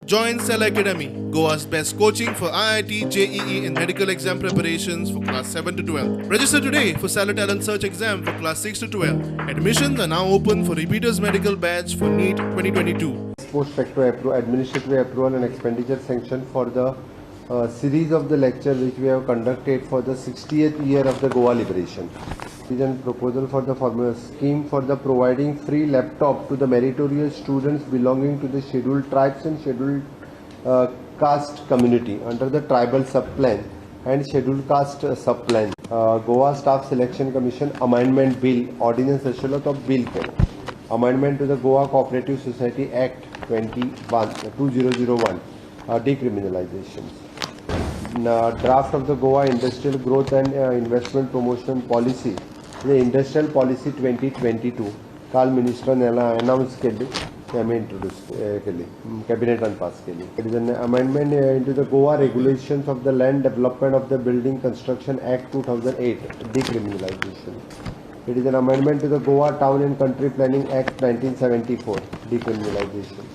Join Cell Academy, Goa's best coaching for IIT, JEE and medical exam preparations for class 7 to 12. Register today for Cell Talent Search exam for class 6 to 12. Admissions are now open for repeaters medical batch for NEET 2022. Post facto administrative approval and expenditure sanction for the series of the lecture which we have conducted for the 60th year of the Goa liberation. Is a proposal for the formula scheme for the providing free laptop to the meritorious students belonging to the scheduled tribes and scheduled caste community under the tribal subplan and scheduled caste subplan. Goa Staff Selection Commission Amendment Bill Ordinance Ashalat of Bill Amendment to the Goa Cooperative Society Act 2001 decriminalizations. Draft of the Goa Industrial Growth and Investment Promotion Policy, the Industrial Policy 2022, काल minister ने announce केली, आम्ही introduce केली, cabinet and पास केली. It is an amendment into the Goa Regulations of the Land Development of the Building Construction Act 2008 decriminalization. It is an amendment to the Goa Town and Country Planning Act 1974 decriminalization.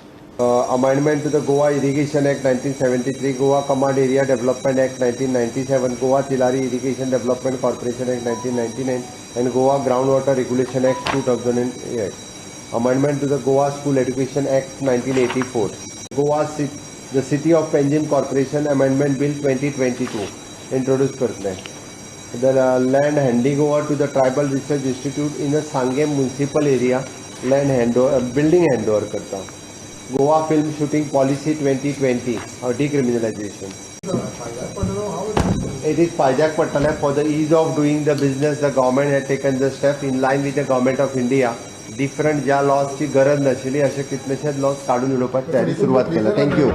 Amendment to the Goa Irrigation Act 1973, Goa Command Area Development Act 1997, Goa Tilari Irrigation Development Corporation Act 1999 and Goa Groundwater Regulation Act 2008. Amendment to the Goa School Education Act 1984. The City of Panjim Corporation Amendment Bill 2022 introduced करते हैं. The land handing over to the Tribal Research Institute in the Sangam Municipal Area land building handover करता. Goa Film Shooting Policy 2020 or decriminalization. It is Pajak Patala for the ease of doing the business. The government had taken the step in line with the government of India. Different ज्या लॉसची गरज नसली असे कितलेशेच loss काढून उडोवपाक तयारी सुरुवात केला. थँक्यू.